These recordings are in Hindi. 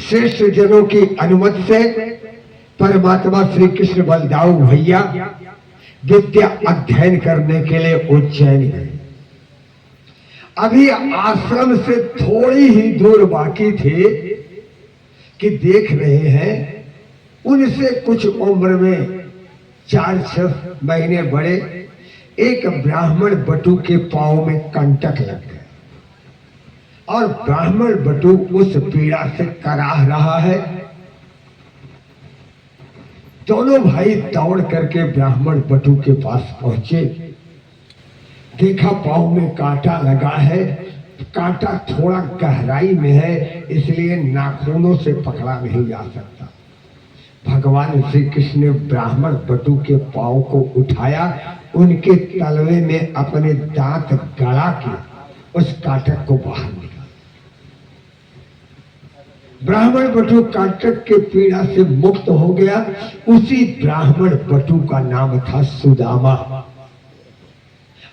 श्रेष्ठ जनों की अनुमति से परमात्मा श्री कृष्ण बलदाऊ भैया विद्या अध्ययन करने के लिए उज्जैन गए। अभी आश्रम से थोड़ी ही दूर बाकी थे कि देख रहे हैं उनसे कुछ उम्र में 4-6 महीने बड़े एक ब्राह्मण बटू के पांव में कंटक लग गया और ब्राह्मण बटू उस पीड़ा से कराह रहा है। दोनों भाई दौड़ करके ब्राह्मण बटू के पास पहुंचे। देखा पांव में कांटा लगा है, कांटा थोड़ा गहराई में है, इसलिए नाखूनों से पकड़ा नहीं जा सकता। भगवान श्री कृष्ण ने ब्राह्मण बटू के पांव को उठाया, उनके तलवे में अपने दांत गड़ा के उस कांटक को बाहर निकाला। ब्राह्मण बटू कांटक के पीड़ा से मुक्त हो गया। उसी ब्राह्मण बटू का नाम था सुदामा।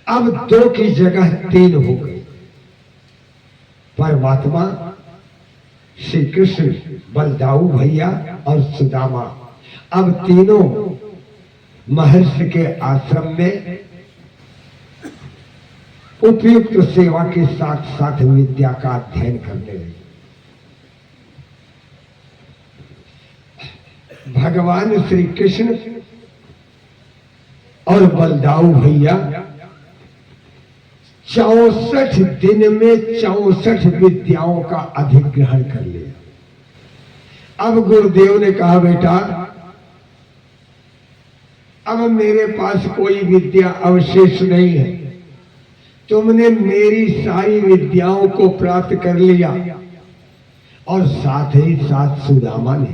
अब 2 की जगह 3 हो गई। परमात्मा श्री कृष्ण बलदाऊ भैया और सुदामा अब तीनों महर्षि के आश्रम में उपयुक्त सेवा के साथ साथ विद्या का अध्ययन करने लगे। भगवान श्री कृष्ण और बलदाऊ भैया 64 दिन में 64 विद्याओं का अधिग्रहण कर लिया। अब गुरुदेव ने कहा, बेटा अब मेरे पास कोई विद्या अवशेष नहीं है, तुमने मेरी सारी विद्याओं को प्राप्त कर लिया और साथ ही साथ सुदामा ने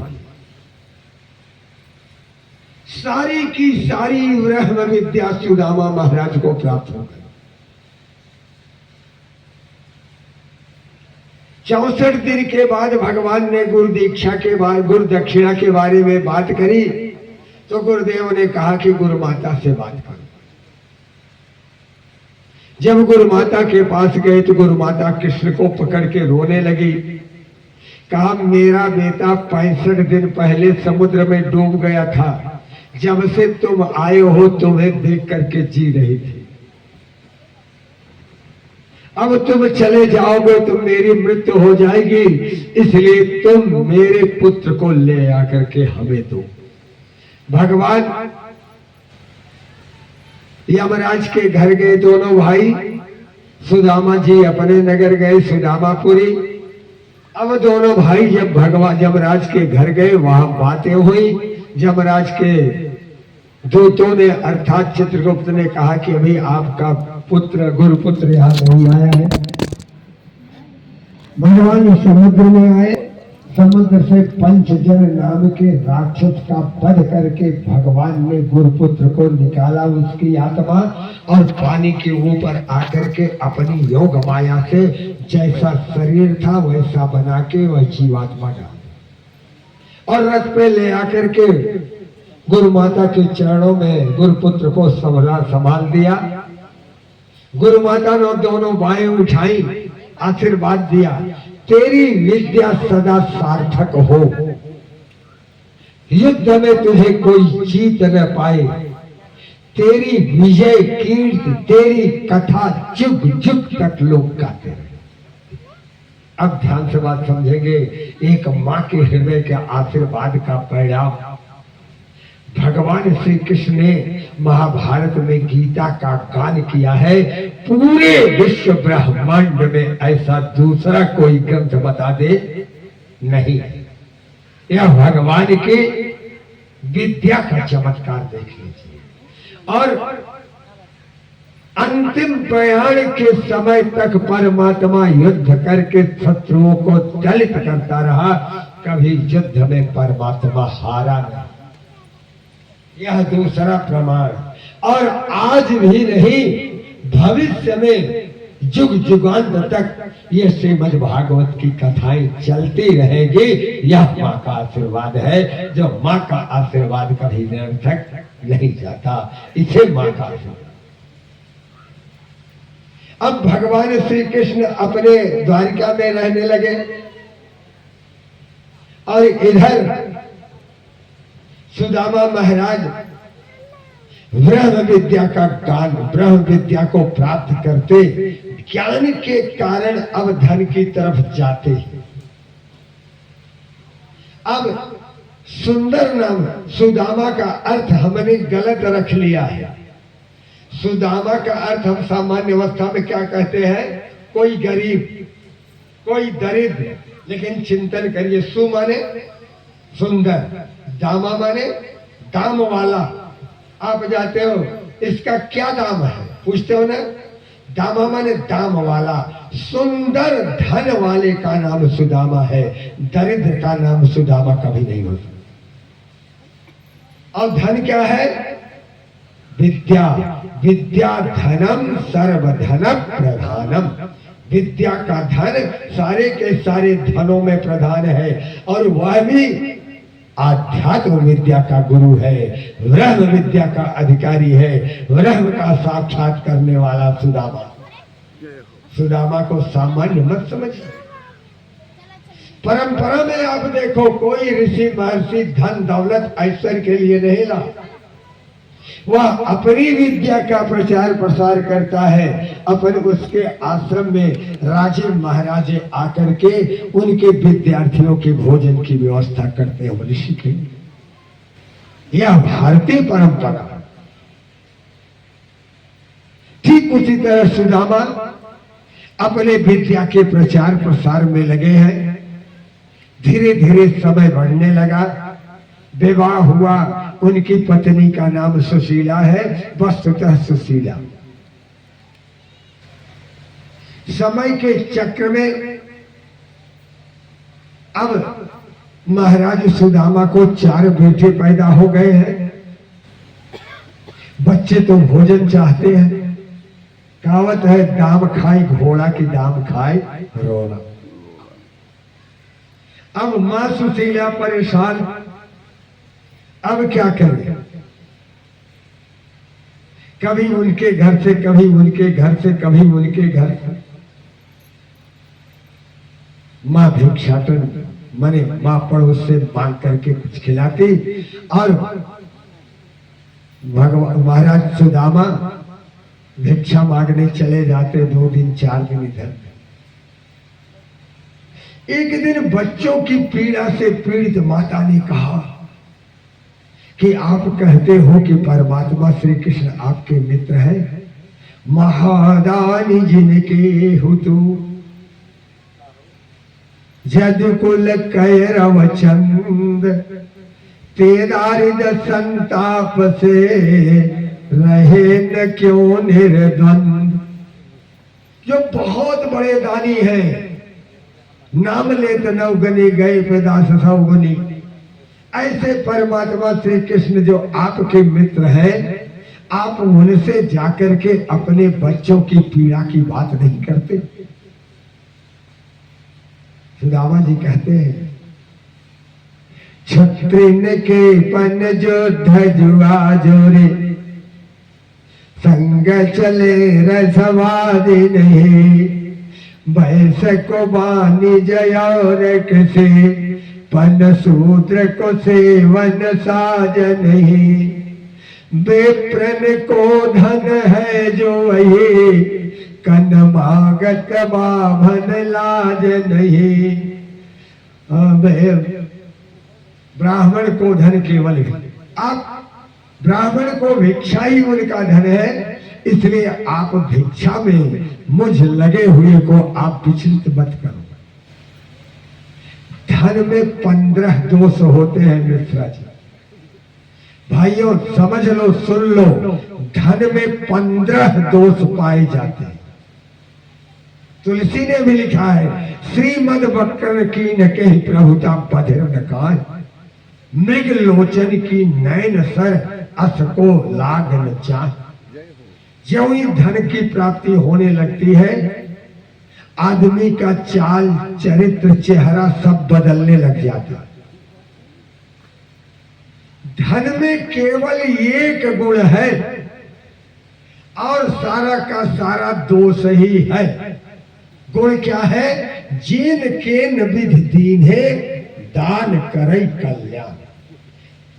सारी की सारी ब्रह्म विद्या सुदामा महाराज को प्राप्त हो गई। 64 दिन के बाद भगवान ने गुरु दीक्षा के बाद गुरु दक्षिणा के बारे में बात करी तो गुरुदेव ने कहा कि गुरु माता से बात करो। जब गुरु माता के पास गए तो गुरु माता कृष्ण को पकड़ के रोने लगी। कहा, मेरा बेटा 65 दिन पहले समुद्र में डूब गया था, जब से तुम आए हो तुम्हें देख करके जी रही थी, अब तुम चले जाओगे तो मेरी मृत्यु हो जाएगी, इसलिए तुम मेरे पुत्र को ले आकर के हमें दो। भगवान यमराज के घर गए दोनों भाई। सुदामा जी अपने नगर गए सुदामापुरी। अब दोनों भाई जब भगवान यमराज के घर गए वहां बातें हुई। यमराज के दूतों ने अर्थात चित्रगुप्त ने कहा कि अभी आपका पुत्र गुरुपुत्र यहाँ नहीं आया है। भगवान समुद्र में आए, समुद्र से पंचजन नाम के राक्षस का वध करके भगवान ने गुरुपुत्र को निकाला, उसकी आत्मा, और पानी के ऊपर आकर के अपनी योग माया से जैसा शरीर था वैसा बना के वह जीवात्मा डाल और रथ पे ले आकर के गुरु माता के चरणों में गुरुपुत्र को संभाल दिया। गुरु माता ने दोनों बाहें उठाई, आशीर्वाद दिया, तेरी विद्या सदा सार्थक हो, युद्ध में तुझे कोई जीत न पाए, तेरी विजय कीर्ति तेरी कथा जुग जुग तक लोग गाते रहे। अब ध्यान से बात समझेंगे। एक माँ के हृदय के आशीर्वाद का परिणाम भगवान श्री कृष्ण ने महाभारत में गीता का गान किया है। पूरे विश्व ब्रह्मांड में ऐसा दूसरा कोई ग्रंथ बता दे नहीं। यह भगवान के विद्या का चमत्कार देख लीजिए। और अंतिम प्रयाण के समय तक परमात्मा युद्ध करके शत्रुओं को दलित करता रहा, कभी युद्ध में परमात्मा हारा नहीं। यह दूसरा प्रमाण। और आज भी नहीं, भविष्य में जुग जुगांत तक ये श्रीमद् भागवत की कथाएं चलती रहेगी। यह माँ का आशीर्वाद है, जो माँ का आशीर्वाद कभी निरर्थक नहीं जाता। इसे माँ का आशीर्वाद। अब भगवान श्री कृष्ण अपने द्वारिका में रहने लगे और इधर सुदामा महाराज ब्रह्म विद्या का ज्ञान, ब्रह्म विद्या को प्राप्त करते, ज्ञान के कारण अब धन की तरफ जाते। अब सुंदर नाम सुदामा का अर्थ हमने गलत रख लिया है। सुदामा का अर्थ हम सामान्य अवस्था में क्या कहते हैं? कोई गरीब, कोई दरिद्र। लेकिन चिंतन करिए, सु माने सुंदर, दामा माने दाम वाला। आप जाते हो, इसका क्या दाम है पूछते हो ना? दामा माने दाम वाला। सुंदर धन वाले का नाम सुदामा है, दरिद्र का नाम सुदामा कभी नहीं होता। और धन क्या है? विद्या। विद्या धनम सर्वधनम प्रधानम। विद्या का धन सारे के सारे धनों में प्रधान है, और वह भी आध्यात्म विद्या का गुरु है, ब्रह्म विद्या का अधिकारी है, ब्रह्म का साक्षात करने वाला सुदामा। सुदामा को सामान्य मत समझिए। परंपरा में आप देखो, कोई ऋषि महर्षि धन दौलत ऐश्वर्य के लिए नहीं ला, वह अपनी विद्या का प्रचार प्रसार करता है। अपन उसके आश्रम में राजे महाराजे आकर के उनके विद्यार्थियों के भोजन की व्यवस्था करते हैं ऋषि के। यह भारतीय परंपरा। ठीक उसी तरह सुदामा अपने विद्या के प्रचार प्रसार में लगे हैं। धीरे धीरे समय बढ़ने लगा, विवाह हुआ। उनकी पत्नी का नाम सुशीला है, वस्तुतः सुशीला। समय के चक्र में अब महाराज सुदामा को 4 बेटे पैदा हो गए हैं। बच्चे तो भोजन चाहते हैं। कहावत है, दाम खाई घोड़ा की दाम खाए रोना। अब मां सुशीला परेशान, अब क्या करें? कभी उनके घर से, कभी उनके घर से, कभी उनके घर से। मां भिक्षाटन माने मां पड़ोस से मांग करके कुछ खिलाती, और भगवान महाराज सुदामा भिक्षा मांगने चले जाते 2 दिन 4 दिन इधर। एक दिन बच्चों की पीड़ा से पीड़ित माता ने कहा कि आप कहते हो कि परमात्मा श्री कृष्ण आपके मित्र है, महादानी जिनके हुतु जद कुल कैरव चंद तेदारिद संताप से रहे न क्यों निर्द्वंद। जो बहुत बड़े दानी है, नाम लेत नवगनी गए पेदास सौगुनी। ऐसे परमात्मा श्री कृष्ण जो आपके मित्र हैं, आप उनसे जाकर के अपने बच्चों की पीड़ा की बात नहीं करते। सुदामा जी कहते हैं, क्षत्रिन के पन जो धजुआ जोरे संग चले रसवादी नहीं। भैंस को बानी जयोर किसे पन सूत्र को सेवन साज नहीं। बेप्रन को धन है जो वही कन मागत बाभन लाज नहीं। ब्राह्मण को धन केवल, आप ब्राह्मण को भिक्षा ही उनका धन है, इसलिए आप भिक्षा में मुझ लगे हुए को आप विचलित मत करो। धन में 15 दोष होते हैं मिश्रा जी। भाइयों समझ लो, सुन लो, धन में 15 दोष पाए जाते हैं। तुलसी ने भी लिखा है, श्रीमद वक्र की न कही प्रभुता बधिर न काय। मृग लोचन की नैन सर अस को लाग न चाह। ज्यों ही धन की प्राप्ति होने लगती है, आदमी का चाल चरित्र चेहरा सब बदलने लग जाता। धन में केवल एक गुण है और सारा का सारा दोष ही है। गुण क्या है? जीन के विधि दीन है दान करे कल्याण।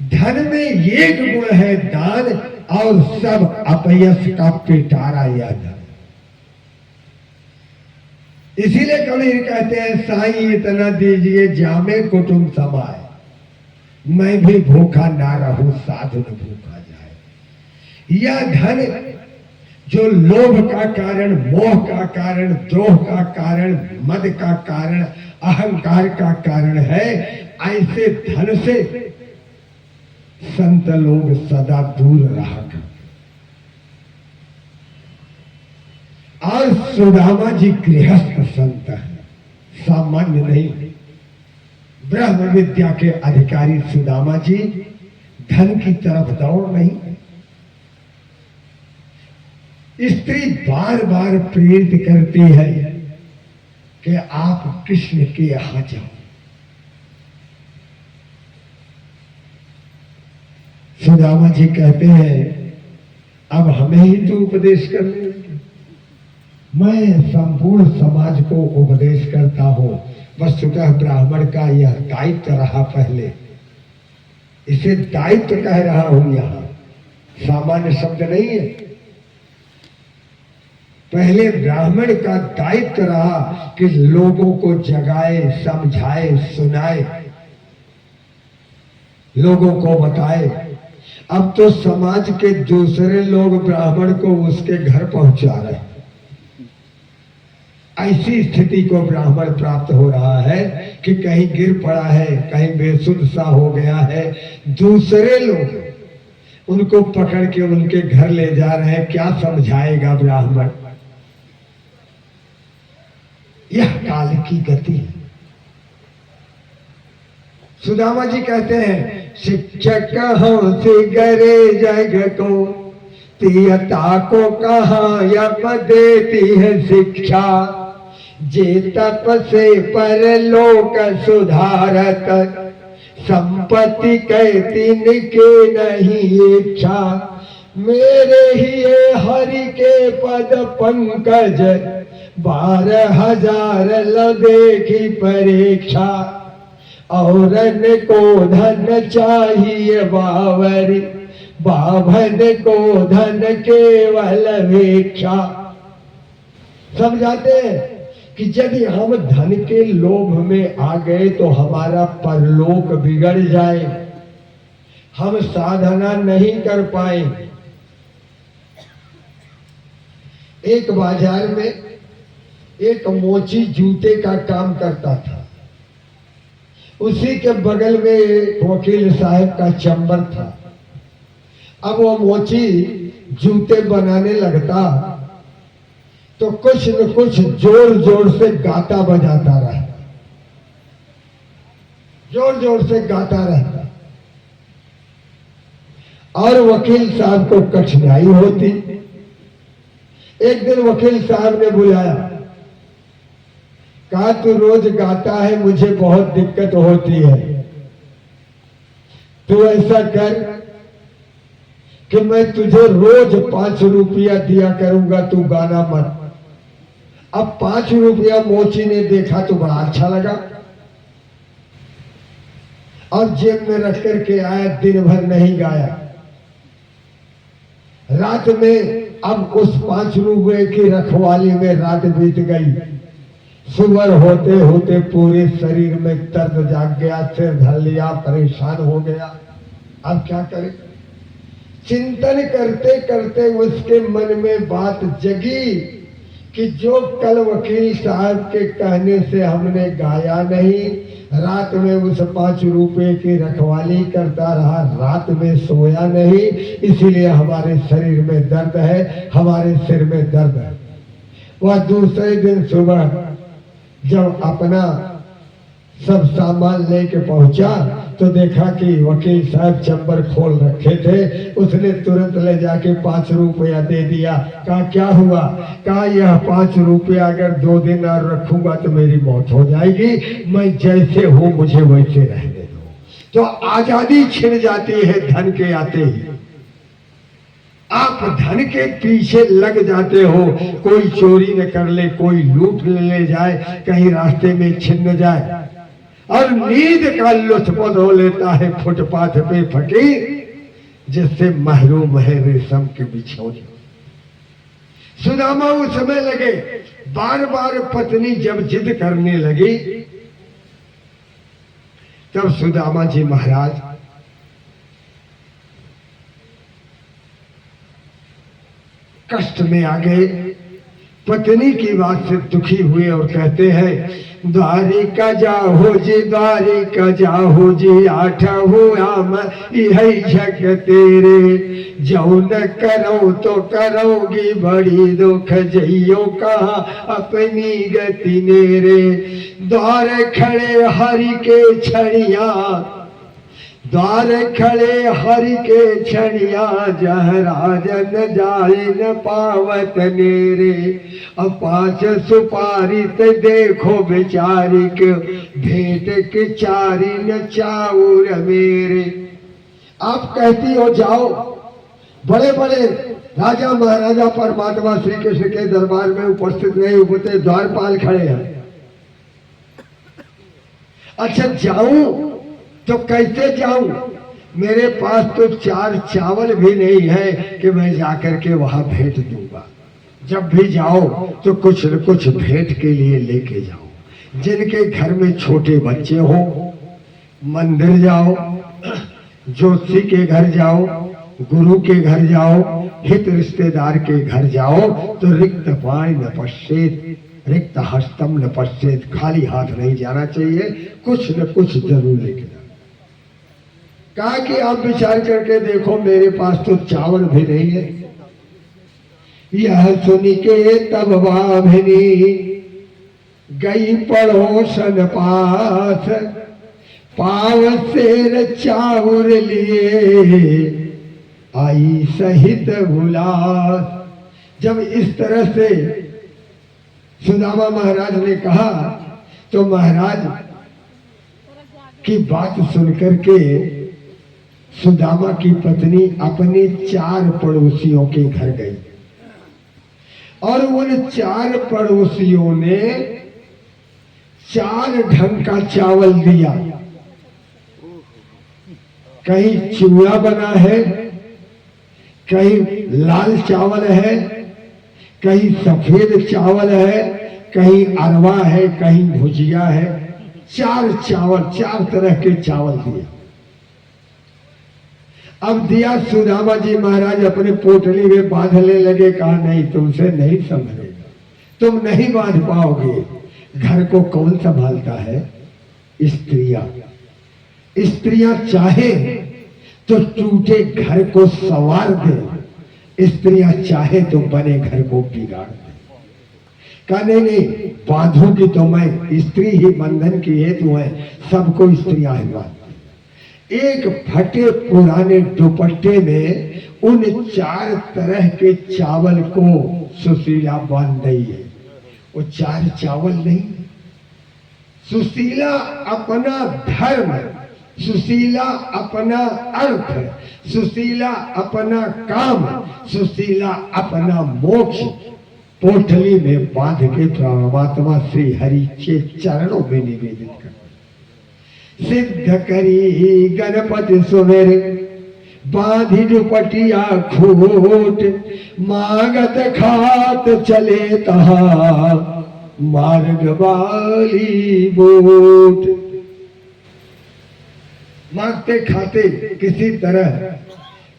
धन में एक गुण है दान, और सब अपयश का पिटारा यह धन। इसीलिए कबीर कहते हैं, साईं इतना दीजिए जामे कुटुंब समाए, मैं भी भूखा ना रहूं साधु न भूखा जाए। यह धन जो लोभ का कारण, मोह का कारण, द्रोह का कारण, मद का कारण, अहंकार का कारण है, ऐसे धन से संत लोग सदा दूर रहा करते। और सुदामा जी गृहस्थ संत है, सामान्य नहीं। ब्रह्म विद्या के अधिकारी सुदामा जी धन की तरफ दौड़ नहीं। स्त्री बार बार प्रेरित करती है कि आप कृष्ण के यहां जाओ। सुदामा जी कहते हैं, अब हमें ही तो उपदेश कर ले। मैं संपूर्ण समाज को उपदेश करता हूं। वस्तुतः ब्राह्मण का यह दायित्व रहा पहले, इसे दायित्व कह रहा हूं, यहां सामान्य शब्द नहीं है। पहले ब्राह्मण का दायित्व रहा कि लोगों को जगाए, समझाए, सुनाए, लोगों को बताए। अब तो समाज के दूसरे लोग ब्राह्मण को उसके घर पहुंचा रहे हैं। ऐसी स्थिति को ब्राह्मण प्राप्त हो रहा है कि कहीं गिर पड़ा है, कहीं बेसुध सा हो गया है, दूसरे लोग उनको पकड़ के उनके घर ले जा रहे हैं। क्या समझाएगा ब्राह्मण? यह काल की गति है। सुदामा जी कहते हैं, शिक्षक हो से गरे जग को, तियता को कहाँ यम देती है शिक्षा। जे तप से परलोक सुधारत, संपत्ति कहती निके नहीं इच्छा। मेरे ही हरि के पद पंकज, 12,000 ल देखी परीक्षा। औरन को धन चाहिए बावरी, बाभन को धन केवल भिक्षा। समझाते हैं कि यदि हम धन के लोभ में आ गए तो हमारा परलोक बिगड़ जाए, हम साधना नहीं कर पाएंगे। एक बाजार में एक मोची जूते का काम करता था। उसी के बगल में एक वकील साहब का चंबर था। अब वो मोची जूते बनाने लगता तो कुछ न कुछ जोर जोर से गाता बजाता रहता, जोर जोर से गाता रहता, और वकील साहब को कठिनाई होती। एक दिन वकील साहब ने बुलाया, कहा तू रोज गाता है, मुझे बहुत दिक्कत होती है। तू ऐसा कर कि मैं तुझे रोज 5 रुपया दिया करूंगा, तू गाना मत। अब 5 रुपया मोची ने देखा तो बड़ा अच्छा लगा और जेब में रख करके आया। दिन भर नहीं गाया। रात में अब उस 5 रुपये की रखवाली में रात बीत गई। सुबह होते होते पूरे शरीर में दर्द जाग गया, सिर धर लिया, परेशान हो गया। अब क्या करे? चिंतन करते करते उसके मन में बात जगी कि जो कल वकील साहब के कहने से हमने गाया नहीं, रात में उस 5 रुपए की रखवाली करता रहा, रात में सोया नहीं, इसीलिए हमारे शरीर में दर्द है, हमारे सिर में दर्द है। वह दूसरे दिन सुबह जब अपना सब सामान लेके पहुंचा तो देखा कि वकील साहब चंबर खोल रखे थे। उसने तुरंत ले जाके 5 रुपया दे दिया। कहा क्या हुआ? कहा यह 5 रुपया अगर 2 दिन और रखूंगा तो मेरी मौत हो जाएगी, मैं जैसे हूं मुझे वैसे रहने दो। तो आजादी छिन जाती है धन के आते ही। आप धन के पीछे लग जाते हो, कोई चोरी न कर ले, कोई लूट ले जाए, कहीं रास्ते में छिन जाए। और नींद का लुत्फ हो लेता है फुटपाथ पे फकीर, जिससे महरूम है रेशम के बिछौने। सुदामा उस समय लगे, बार बार पत्नी जब जिद करने लगी, तब सुदामा जी महाराज कष्ट में आ गए। पत्नी की बात से दुखी हुए और कहते हैं, द्वारिका जाहो जी, द्वारिका जाहो जी, आठा हुआ यही जग तेरे, जो न करो तो करोगी बड़ी दुख, जइयो कहा अपनी गति नेरे। द्वार खड़े हरि के छड़िया, द्वार खड़े हरि के छड़िया, जह राजन जाए न पावत नेरे। अब 5 सुपारी ते देखो बेचारी के, भेंट के चारी न चाउर मेरे। आप कहती हो जाओ, बड़े बड़े राजा महाराजा परमात्मा श्री कृष्ण के दरबार में उपस्थित नहीं होते, द्वारपाल खड़े हैं। अच्छा जाऊं तो कैसे जाऊं? मेरे पास तो 4 चावल भी नहीं है कि मैं जाकर के वहां भेंट दूंगा। जब भी जाओ तो कुछ न कुछ भेंट के लिए लेके जाओ। जिनके घर में छोटे बच्चे हो, मंदिर जाओ, ज्योतिषी के घर जाओ, गुरु के घर जाओ, हित रिश्तेदार के घर जाओ, तो रिक्त पाय न पश्चेत, रिक्त हस्तम न पश्चेत, खाली हाथ नहीं जाना चाहिए, कुछ न कुछ जरूर लेके जाना। कहा कि आप विचार करके देखो, मेरे पास तो चावल भी नहीं है। यह सुनी के तब बाभिनी गई पड़ोसन पास, पाव सेर चाउर लिए आई सहित उलास। जब इस तरह से सुदामा महाराज ने कहा, तो महाराज की बात सुनकर के सुदामा की पत्नी अपने 4 पड़ोसियों के घर गई, और उन 4 पड़ोसियों ने 4 ढंग का चावल दिया। कहीं चिवड़ा बना है, कहीं लाल चावल है, कहीं सफेद चावल है, कहीं अरवा है, कहीं भुजिया है। 4 चावल, 4 तरह के चावल दिए। अब दिया, सुदामा जी महाराज अपने पोटली में बांधने लगे। कहा नहीं, तुमसे नहीं संभलेगा, तुम नहीं बांध पाओगे। घर को कौन संभालता है? स्त्रियां। स्त्रियां चाहे तो टूटे घर को संवार दे, स्त्रियां चाहे तो बने घर को बिगाड़ दे। कहा नहीं नहीं, बांधूंगी तो मैं, स्त्री ही बंधन की हेतु है, सबको स्त्रियां ही बांधती। एक फटे पुराने दुपट्टे में उन 4 तरह के चावल को सुशीला बांध रही है। वो 4 चावल नहीं, सुशीला अपना धर्म, सुशीला अपना अर्थ, सुशीला अपना काम, सुशीला अपना मोक्ष पोटली में बांध के परमात्मा श्री हरि के चरणों में निवेदित कर सिद्ध करी गणपति सुमेर, बांधी दुपटिया खूट, मांगत खात चले तहा मार्ग वाली बोट। मांगते खाते किसी तरह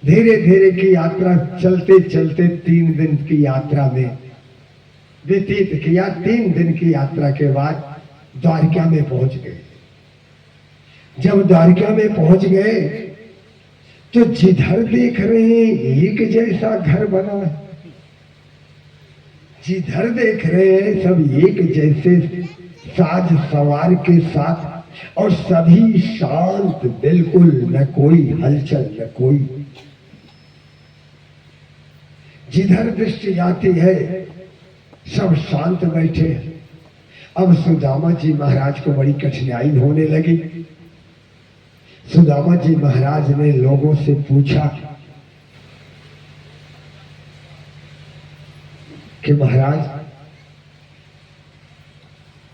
धीरे धीरे की यात्रा चलते चलते 3 दिन की यात्रा में व्यतीत किया। 3 दिन की यात्रा के बाद द्वारिका में पहुंच गए। जब द्वारिका में पहुंच गए तो जिधर देख रहे हैं एक जैसा घर बना है, जिधर देख रहे हैं सब एक जैसे साज सवार के साथ, और सभी शांत, बिल्कुल न कोई हलचल न कोई। जिधर दृष्टि जाती है सब शांत बैठे। अब सुदामा जी महाराज को बड़ी कठिनाई होने लगी। सुदामा जी महाराज ने लोगों से पूछा कि महाराज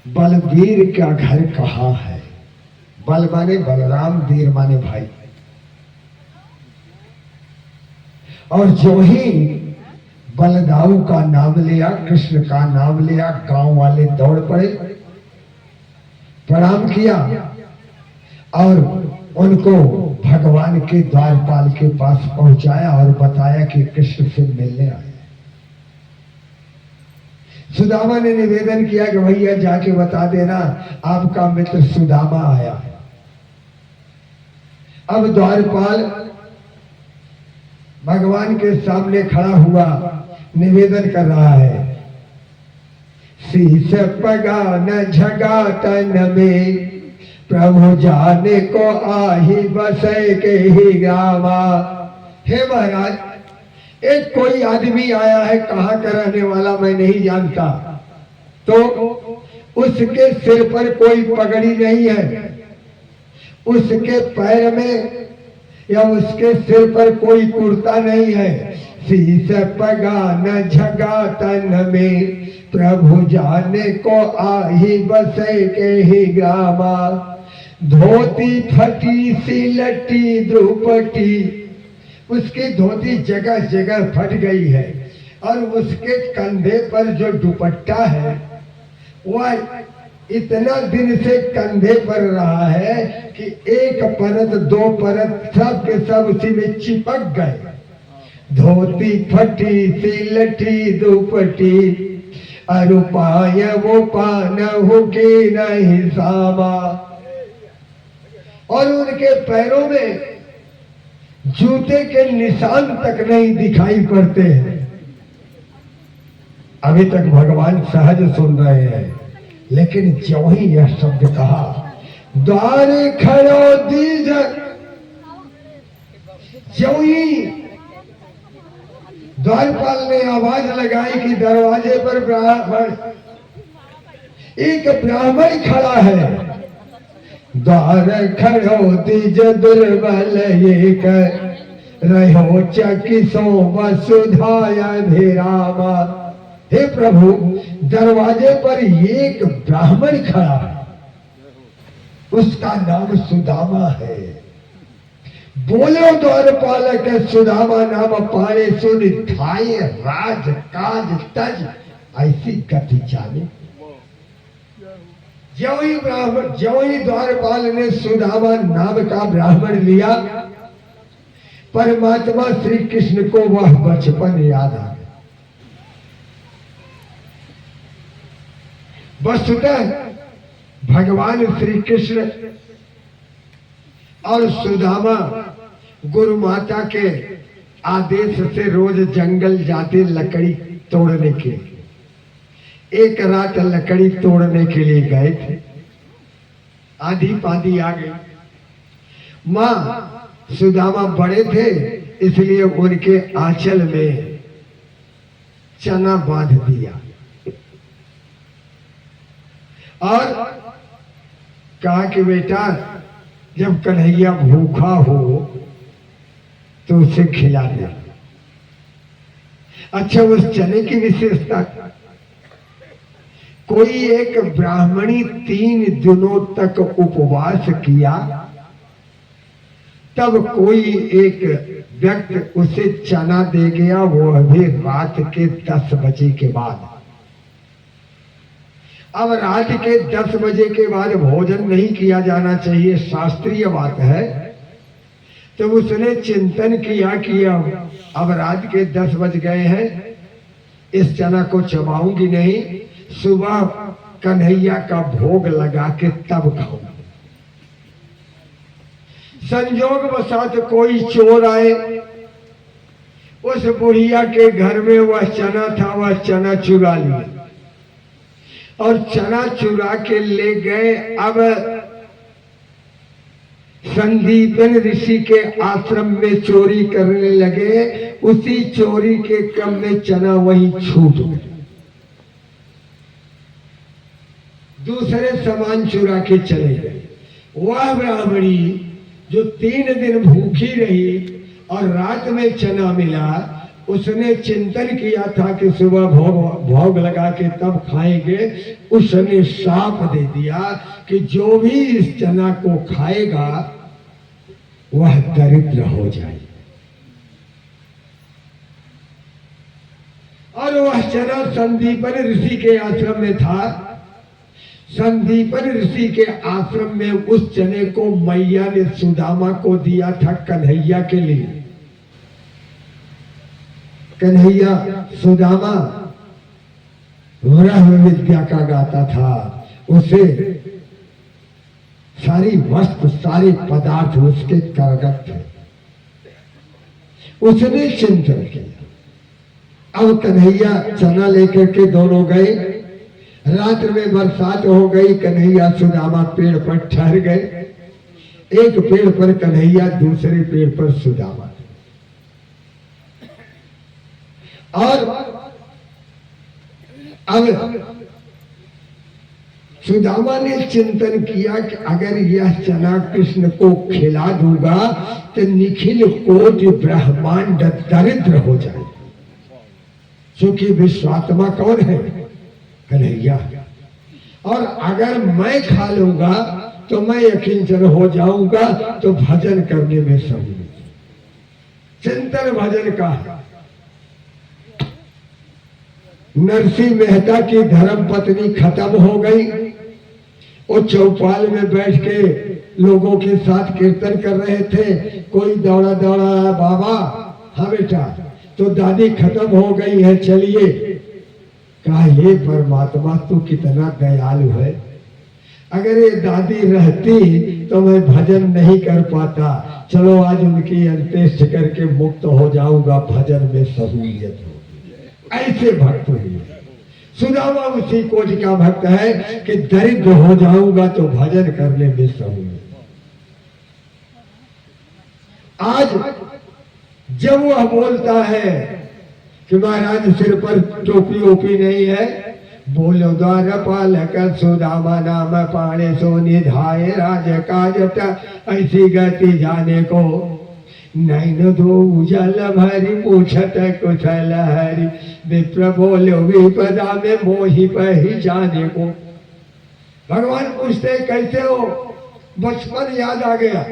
बलबीर का घर कहाँ है? बल माने बलराम, वीर माने भाई। और जो ही बलदाऊ का नाम लिया, कृष्ण का नाम लिया, गांव वाले दौड़ पड़े, प्रणाम किया और उनको भगवान के द्वारपाल के पास पहुंचाया और बताया कि कृष्ण से मिलने आए। सुदामा ने निवेदन किया कि भैया जाके बता देना आपका मित्र सुदामा आया है। अब द्वारपाल भगवान के सामने खड़ा हुआ निवेदन कर रहा है, शीश पगा न झगा तन में, प्रभु जाने को आही बसे के ही गावा। हे महाराज, एक कोई आदमी आया है, कहाँ का रहने वाला मैं नहीं जानता, तो उसके सिर पर कोई पगड़ी नहीं है, उसके पैर में या उसके सिर पर कोई कुर्ता नहीं है। शीश पगा न झगा तन में, प्रभु जाने को आही बसे के ही ग्रामा। धोती फटी सी लटी द्रुपटी, उसकी धोती जगह जगह फट गई है और उसके कंधे पर जो दुपट्टा है वह इतना दिन से कंधे पर रहा है कि एक परत दो परत सब के सब उसी में चिपक गए। धोती फटी सी लटी दुपटी, अरुपाय वो पान हो के नहीं सामा। और उनके पैरों में जूते के निशान तक नहीं दिखाई पड़ते हैं। अभी तक भगवान सहज सुन रहे हैं, लेकिन जो ही यह शब्द कहा, द्वार खड़ो दीज, जो ही द्वारपाल ने आवाज लगाई कि दरवाजे पर ब्राह्मण, एक ब्राह्मण खड़ा है। द्वार खड़ो दीज दुर्बल एक, रहो चकिसो वसुधाया भिरामा। हे प्रभु, दरवाजे पर एक ब्राह्मण खड़ा है, उसका नाम सुदामा है। बोलो द्वारपालक सुदामा नाम पाए, सुन ठाए राज काज तज, ऐसी गति जाने। जो ही द्वारपाल ने सुदामा नाम का ब्राह्मण लिया, परमात्मा श्री कृष्ण को वह बचपन याद आ गया। वस्तुतः भगवान श्री कृष्ण और सुदामा गुरु माता के आदेश से रोज जंगल जाते लकड़ी तोड़ने के लिए। एक रात लकड़ी तोड़ने के लिए गए थे, आंधी पानी आ गई। माँ सुदामा बड़े थे, इसलिए उनके आंचल में चना बांध दिया और कहा कि बेटा, जब कन्हैया भूखा हो तो उसे खिला दे। अच्छा, उस चने की विशेषता, कोई एक ब्राह्मणी 3 दिनों तक उपवास किया, तब कोई एक व्यक्ति उसे चना दे गया, वो अभी रात के 10 बजे के बाद। अब रात के 10 बजे के बाद भोजन नहीं किया जाना चाहिए, शास्त्रीय बात है। तो उसने चिंतन किया कि अब रात के 10 बज गए हैं, इस चना को चबाऊंगी नहीं, सुबह कन्हैया का भोग लगा के तब खाऊंगी। संजोग वसात कोई चोर आए, उस बुढ़िया के घर में वह चना था, वह चना चुरा लिया और चना चुरा के ले गए। अब संदीपन ऋषि के आश्रम में चोरी करने लगे, उसी चोरी के क्रम में चना वहीं छूट गया। दूसरे सामान चुरा के चले गए। वह ब्राह्मणी जो 3 दिन भूखी रही और रात में चना मिला, उसने चिंतन किया था कि सुबह भोग लगा के तब खाएंगे। उसने शाप दे दिया कि जो भी इस चना को खाएगा वह दरिद्र हो जाए। और वह चना संदीपन ऋषि के आश्रम में था। संदीपन ऋषि के आश्रम में उस चने को मैया ने सुदामा को दिया था कन्हैया के लिए। कन्हैया सुदामा ब्रह्म विद्या का गाता था, उसे सारी वस्तु सारे पदार्थ उसके करगत थे। उसने चिंतन किया। अब कन्हैया चना लेकर के दोनों गए। रात्र में बरसात हो गई। कन्हैया सुदामा पेड़ पर ठहर गए। एक पेड़ पर कन्हैया, दूसरे पेड़ पर सुदामा। और अब सुदामा ने चिंतन किया कि अगर यह चना कृष्ण को खिला दूंगा तो निखिल कोटि ब्रह्मांड दरिद्र हो जाए। क्योंकि विश्वात्मा कौन है? कन्हैया। और अगर मैं खा लूंगा तो मैं अकिंचन हो जाऊंगा, तो भजन करने में सहूलियत। चिंतन भजन का। नरसिंह मेहता की धर्म पत्नी खत्म हो गई। वो चौपाल में बैठ के लोगों के साथ कीर्तन कर रहे थे। कोई दौड़ा दौड़ा आया, बाबा हाँ बेटा, तो दादी खत्म हो गई है, चलिए। कहा हे परमात्मा तू कितना दयालु है। अगर ये दादी रहती तो मैं भजन नहीं कर पाता। चलो आज उनकी अंत्येष्टि करके मुक्त हो जाऊंगा, भजन में सहूलियत हो। ऐसे भक्त हुए। सुदामा उसी कोटि का भक्त है कि दरिद्र हो जाऊंगा तो भजन करने में सहूलियत। आज जब वह बोलता है कि महाराज सिर पर टोपी ओपी नहीं है, बोलो द्वार पालक सुदामा नाम पाणे सो निधाय राज काजट, ऐसी गति जाने को नैन दो उजल भरी पूछत कुशल हरि, विप्र बोलो विपदा में मोहि पहचाने को। भगवान पूछते कैसे हो? बचपन याद आ गया।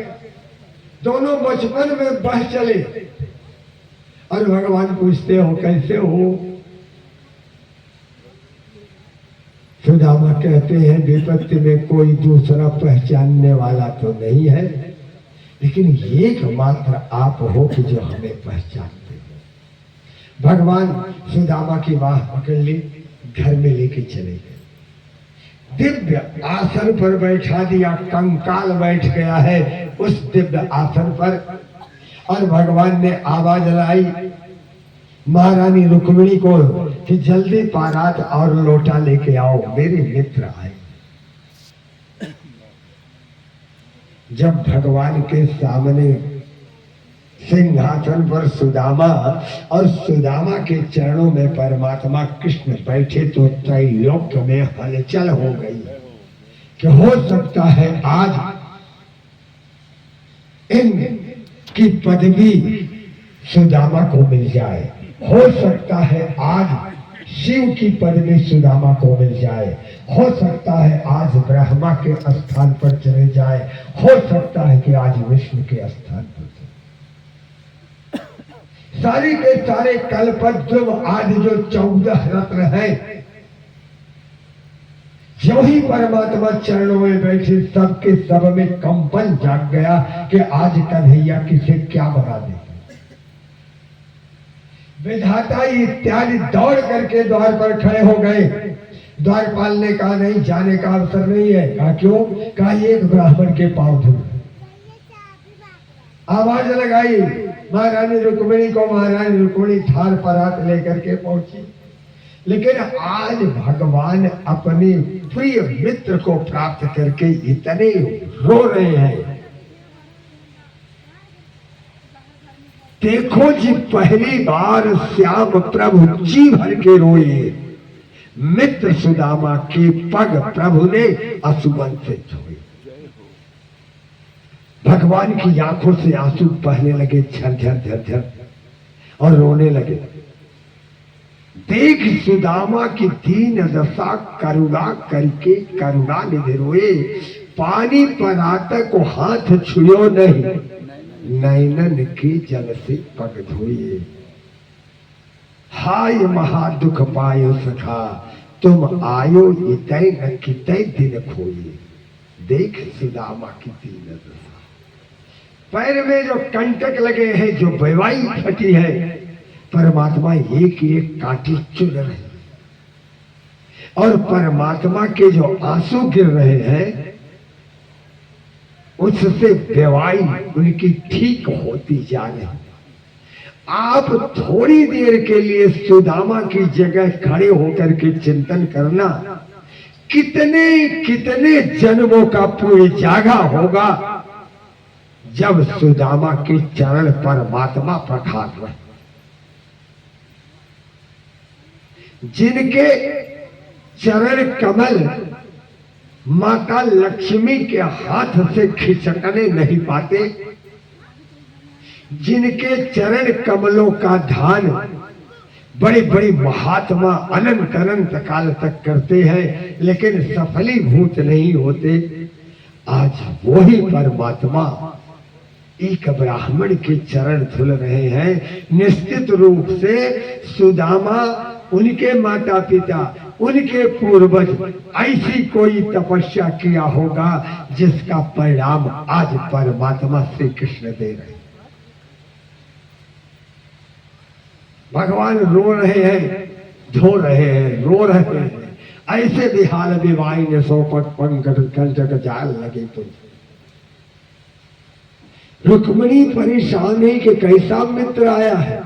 दोनों बचपन में बह चले। और भगवान पूछते हो कैसे हो? सुदामा कहते हैं विपत्ति में कोई दूसरा पहचानने वाला तो नहीं है, लेकिन एकमात्र आप हो कि जो हमें पहचानते हो। भगवान सुदामा की बाह पकड़ ली, घर में लेके चले गए। दिव्य आसन पर बैठा दिया। कंकाल बैठ गया है उस दिव्य आसन पर। और भगवान ने आवाज लाई महारानी रुक्मिणी को कि जल्दी पारात और लोटा लेके आओ, मेरे मित्र आए। जब भगवान के सामने सिंहासन पर सुदामा और सुदामा के चरणों में परमात्मा कृष्ण बैठे तो त्रैलोक्य में हलचल हो गई कि हो सकता है आज इनकी पदवी सुदामा को मिल जाए। हो सकता है आज शिव की पदवी सुदामा को मिल जाए। हो सकता है आज ब्रह्मा के स्थान पर चले जाए। हो सकता है कि आज विष्णु के स्थान पर चले। सारी के सारे कल्पद्रुम आज जो 14 रत्न हैं, जो ही परमात्मा चरणों में बैठे सबके सब में कंपन जाग गया कि आज कन्हैया किसे क्या बना दे। विधाता इत्यादि दौड़ करके द्वार पर खड़े हो गए। द्वारपाल ने कहा नहीं, जाने का अवसर नहीं है। कहा क्यों? कहा एक ब्राह्मण के पांव धो। आवाज लगाई महारानी रुक्मिणी को। महारानी रुक्मिणी थाल परात लेकर के पहुंची। लेकिन आज भगवान अपने प्रिय मित्र को प्राप्त करके इतने रो रहे हैं। देखो जी, पहली बार श्याम प्रभु जी भर के रोए। मित्र सुदामा के पग प्रभु ने अश्रुबन से धोए। भगवान की आंखों से आंसू बहने लगे झरझर झरझर। और रोने लगे। देख सुदामा की दीन दशा, करुणा करके करुणा निधि रोए। पानी पर आता को हाथ छुयो नहीं, नैनन के जल से पग धोए। हाय महादुख पायो सखा, तुम आयो इतै न कितै दिन खोए। देख सुदामा की दीन दशा, पैर में जो कंटक लगे हैं, जो बेवाई फटी है, परमात्मा एक एक कांटे चुन रहे हैं। और परमात्मा के जो आंसू गिर रहे हैं, उससे बेवाई उनकी ठीक होती जा रही। आप थोड़ी देर के लिए सुदामा की जगह खड़े होकर के चिंतन करना, कितने कितने जन्मों का पूरी जागा होगा जब सुदामा के चरण परमात्मा प्रखार रहे, जिनके चरण कमल माता लक्ष्मी के हाथ से खिसकने नहीं पाते, जिनके चरण कमलों का ध्यान बड़े बड़े महात्मा अनंत अनंत काल तक करते हैं लेकिन सफलीभूत नहीं होते, आज वही परमात्मा एक ब्राह्मण के चरण धुल रहे हैं। निश्चित रूप से सुदामा, उनके माता पिता, उनके पूर्वज ऐसी कोई तपस्या किया होगा जिसका परिणाम आज परमात्मा श्री कृष्ण दे रहे। भगवान रो रहे हैं, धो रहे हैं, रो रहे हैं। ऐसे विहाल विवाई ने सोपट पंकज कंटक जाल लगे। तो रुक्मिणी परेशान है कि कैसा मित्र आया है,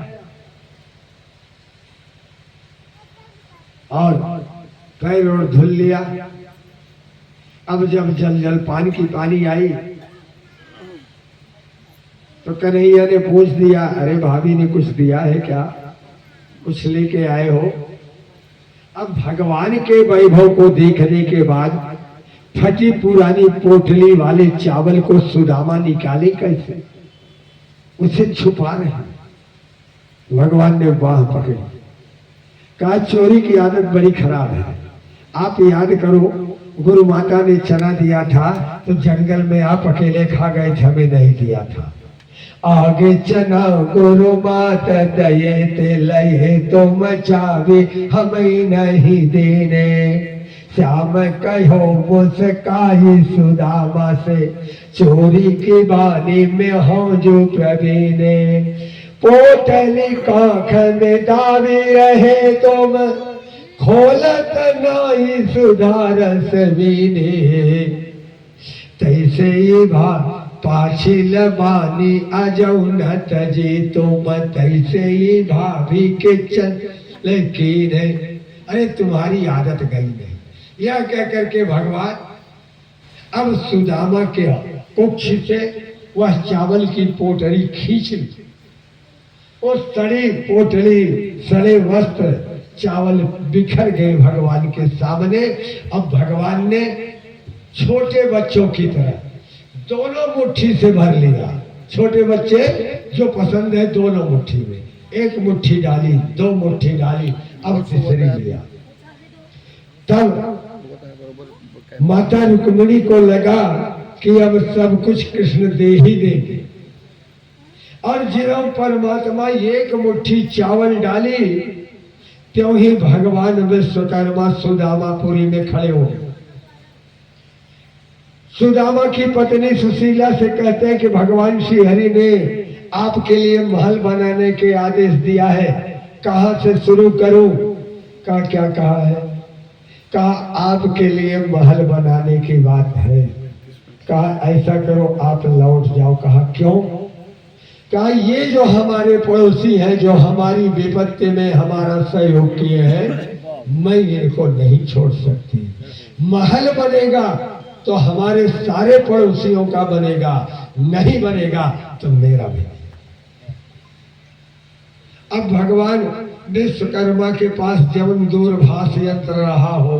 और पैर और धुल लिया। अब जब जल जल पानी की पानी आई तो कन्हैया ने पूछ दिया, अरे भाभी ने कुछ दिया है क्या, कुछ लेके आए हो? अब भगवान के वैभव को देखने के बाद फटी पुरानी पोटली वाले चावल को सुदामा निकाले कैसे, उसे छुपा रहे। भगवान ने बाह पकड़ी, कहा चोरी की आदत बड़ी खराब है। आप याद करो, गुरु माता ने चना दिया था तो जंगल में आप अकेले खा गए थे, हमें नहीं दिया था। आगे चना गुरु माता दये ते लये तो मचावे हमें नहीं देने। श्याम कहो मुस्काई सुदामा से, चोरी की बानी में हो जो प्रवीणे। पोटली काख में दावी रहे तुम, खोलत नाई सुधारस बीने। तैसे ही भा पाछिल बानी अजौ न तजी तुम, तैसे ही भाभी के चल कीने। अरे तुम्हारी आदत गई नहीं। यह कह करके भगवान अब सुदामा के कुक्ष से वह चावल की पोटली खींच ली। वो सड़ी पोटली, सड़े वस्त्र, चावल बिखर गए भगवान के सामने। अब भगवान ने छोटे बच्चों की तरह दोनों मुट्ठी से भर लिया। छोटे बच्चे जो पसंद है दोनों मुट्ठी में, एक मुट्ठी डाली, दो मुट्ठी डाली, अब तीसरी लिया। तब माता रुक्मिणी को लगा कि अब सब कुछ कृष्ण दे ही देंगे, और जिन्हों परमात्मा एक मुट्ठी चावल डाली, त्यों ही भगवान विश्वकर्मा सुदामापुरी में खड़े हो गए। सुदामा की पत्नी सुशीला से कहते हैं कि भगवान श्री हरि ने आपके लिए महल बनाने के आदेश दिया है, कहाँ से शुरू करूं? कहा क्या कहा है? कहा आपके लिए महल बनाने की बात है। कहा ऐसा करो आप लौट जाओ। कहा क्यों? कहा ये जो हमारे पड़ोसी हैं, जो हमारी विपत्ति में हमारा सहयोग किए हैं, मैं इनको नहीं छोड़ सकती। महल बनेगा तो हमारे सारे पड़ोसियों का बनेगा, नहीं बनेगा तो मेरा भी। अब भगवान विश्वकर्मा के पास जब दूरभाष यंत्र रहा हो,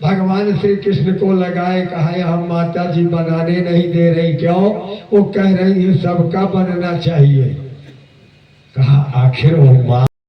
भगवान श्री कृष्ण को लगाए, कहा हम माता जी बनाने नहीं दे रही। क्यों? वो कह रही है सबका बनना चाहिए। कहा आखिर वो मां